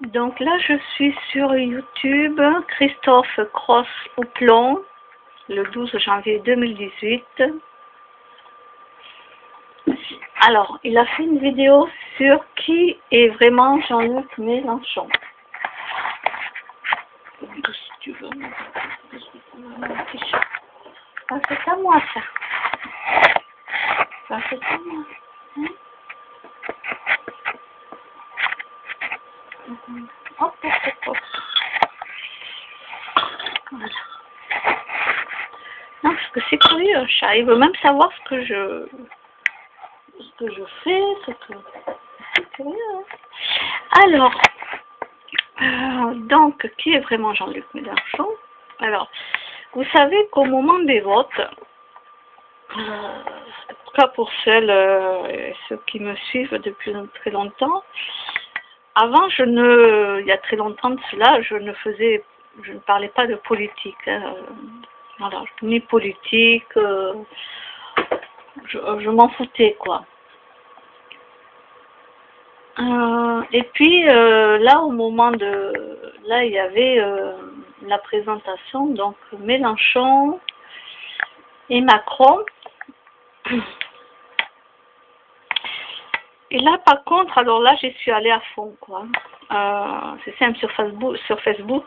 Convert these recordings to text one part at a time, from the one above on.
Donc là, je suis sur YouTube, Christophe Cross-Houplon, le 12 janvier 2018. Alors, il a fait une vidéo sur qui est vraiment Jean-Luc Mélenchon. Si tu veux, ah, c'est à moi ça. Ça c'est à moi. Hein? Hop, hop, hop, hop. Voilà. Non, parce que c'est curieux, un chat. Il veut même savoir ce que je fais, c'est curieux. Hein? Alors, donc, qui est vraiment Jean-Luc Mélenchon? Alors, vous savez qu'au moment des votes, en tout cas pour ceux qui me suivent depuis très longtemps, avant, il y a très longtemps de cela, je ne parlais pas de politique. Hein. Voilà, ni politique, je m'en foutais, quoi. Et puis, là, au moment là, il y avait la présentation, donc Mélenchon et Macron. Et là, par contre, alors là, j'y suis allée à fond, quoi. C'est simple, sur Facebook,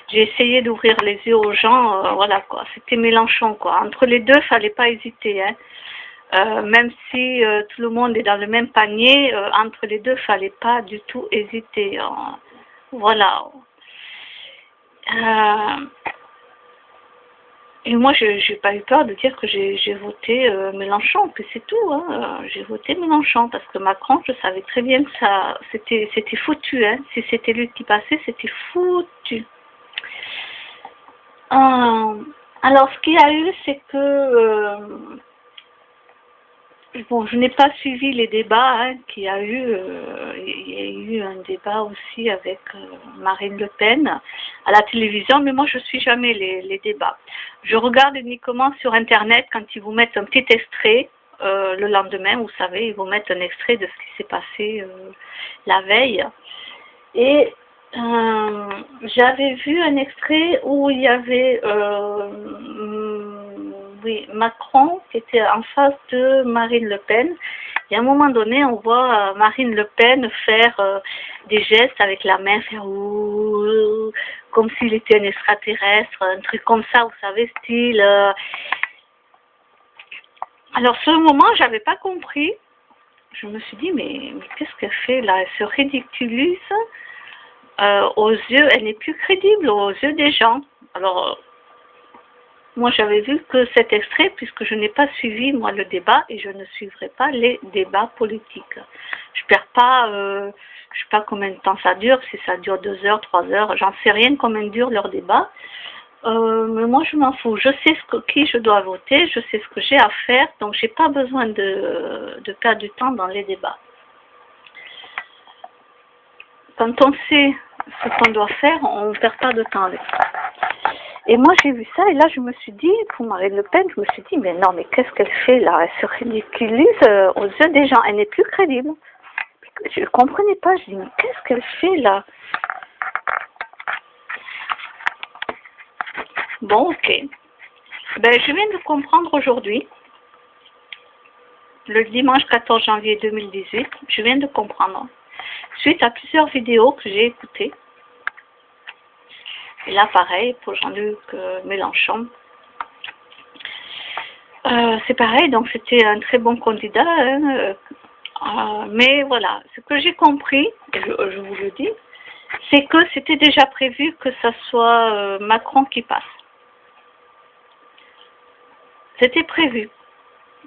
j'ai essayé d'ouvrir les yeux aux gens, voilà, quoi. C'était Mélenchon, quoi. Entre les deux, fallait pas hésiter, hein. Même si tout le monde est dans le même panier, entre les deux, fallait pas du tout hésiter. Voilà. Et moi, j'ai pas eu peur de dire que j'ai voté Mélenchon, que c'est tout. Hein. J'ai voté Mélenchon parce que Macron, je savais très bien que ça, c'était foutu. Hein. Si c'était lui qui passait, c'était foutu. Alors, ce qu'il y a eu, c'est que bon, je n'ai pas suivi les débats hein, qu'il y a eu. Il y a eu un débat aussi avec Marine Le Pen à la télévision, mais moi je ne suis jamais les débats. Je regarde uniquement sur Internet quand ils vous mettent un petit extrait le lendemain, vous savez, ils vous mettent un extrait de ce qui s'est passé la veille. Et j'avais vu un extrait où il y avait oui, Macron qui était en face de Marine Le Pen. Et à un moment donné, on voit Marine Le Pen faire des gestes avec la main, faire comme s'il était un extraterrestre, un truc comme ça, vous savez, style. Alors, ce moment, j'avais pas compris. Je me suis dit, mais qu'est-ce qu'elle fait là? Elle se ridiculise aux yeux, elle n'est plus crédible aux yeux des gens. Alors, moi, j'avais vu que cet extrait, puisque je n'ai pas suivi, moi, le débat, et je ne suivrai pas les débats politiques. Je perds pas, je sais pas combien de temps ça dure, si ça dure 2 heures, 3 heures, j'en sais rien combien dure leur débat. Mais moi, je m'en fous. Je sais qui je dois voter, je sais ce que j'ai à faire, donc j'ai pas besoin de perdre du temps dans les débats. Quand on sait ce qu'on doit faire, on ne perd pas de temps avec ça. Et moi, j'ai vu ça, et là, je me suis dit, pour Marine Le Pen, je me suis dit, mais non, mais qu'est-ce qu'elle fait là? Elle se ridiculise aux yeux des gens, elle n'est plus crédible. Je ne comprenais pas, je dis, mais qu'est-ce qu'elle fait là? Bon, ok. Ben, je viens de comprendre aujourd'hui, le dimanche 14 janvier 2018, je viens de comprendre, suite à plusieurs vidéos que j'ai écoutées. Et là, pareil, pour Jean-Luc Mélenchon. C'est pareil, donc c'était un très bon candidat. Hein, mais voilà, ce que j'ai compris, et je vous le dis, c'est que c'était déjà prévu que ça soit Macron qui passe. C'était prévu.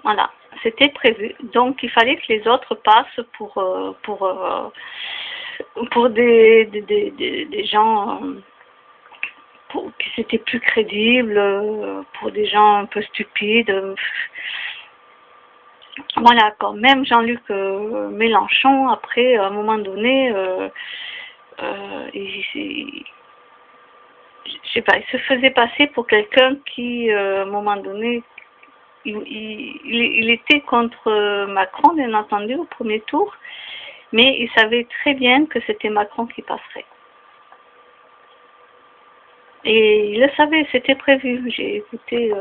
Voilà, c'était prévu. Donc, il fallait que les autres passent pour des gens... qui c'était plus crédible, pour des gens un peu stupides. Voilà, quand même Jean-Luc Mélenchon, après, à un moment donné, je sais pas, il se faisait passer pour quelqu'un qui, à un moment donné, il était contre Macron, bien entendu, au premier tour. Mais ils savaient très bien que c'était Macron qui passerait. Et ils le savaient, c'était prévu. J'ai écouté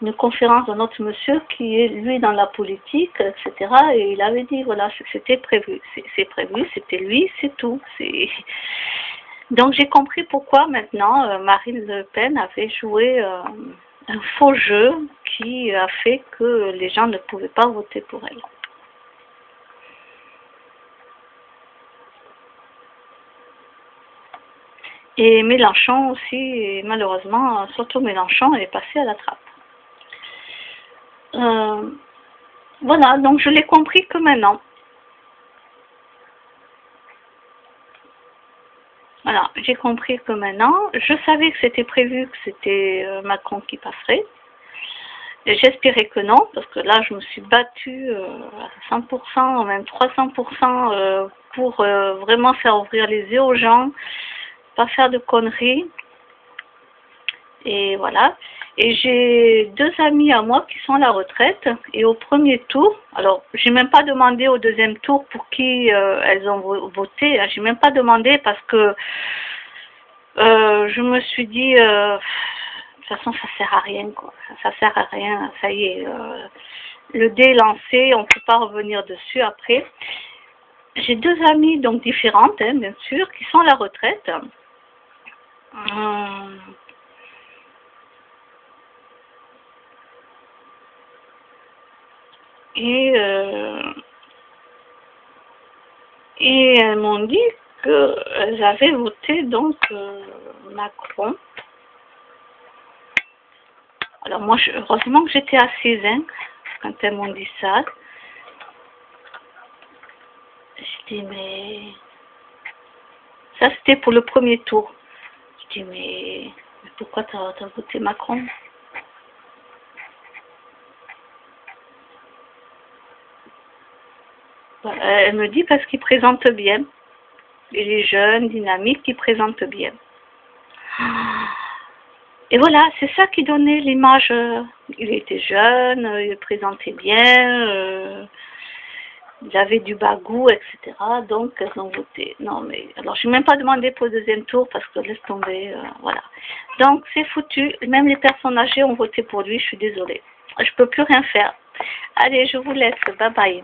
une conférence d'un autre monsieur qui est, lui, dans la politique, etc. Et il avait dit, voilà, c'était prévu. C'est prévu, c'était lui, c'est tout. Donc j'ai compris pourquoi maintenant Marine Le Pen avait joué un faux jeu qui a fait que les gens ne pouvaient pas voter pour elle. Et Mélenchon aussi, et malheureusement, surtout Mélenchon, est passé à la trappe. Voilà, donc je l'ai compris que maintenant. Voilà, j'ai compris que maintenant, je savais que c'était prévu que c'était Macron qui passerait. J'espérais que non, parce que là, je me suis battue à 100%, même 300% pour vraiment faire ouvrir les yeux aux gens, pas faire de conneries. Et voilà. Et j'ai 2 amis à moi qui sont à la retraite. Et au premier tour, alors j'ai même pas demandé au deuxième tour pour qui elles ont voté. J'ai même pas demandé parce que je me suis dit, de toute façon ça sert à rien quoi. Ça sert à rien. Ça y est, le dé est lancé, on ne peut pas revenir dessus après. J'ai 2 amies donc différentes, hein, bien sûr, qui sont à la retraite. Et elles m'ont dit qu'elles avaient voté donc Macron. Alors moi, heureusement que j'étais assise hein, quand elles m'ont dit ça. Je dis mais ça c'était pour le premier tour. Je dis mais pourquoi t'as voté Macron? Elle me dit parce qu'il présente bien. Il est jeune, dynamique, il présente bien. Et voilà, c'est ça qui donnait l'image. Il était jeune, il présentait bien, il avait du bagou, etc. Donc, elles ont voté. Non, mais alors, je n'ai même pas demandé pour le deuxième tour parce que laisse tomber, voilà. Donc, c'est foutu. Même les personnes âgées ont voté pour lui, je suis désolée. Je ne peux plus rien faire. Allez, je vous laisse. Bye bye.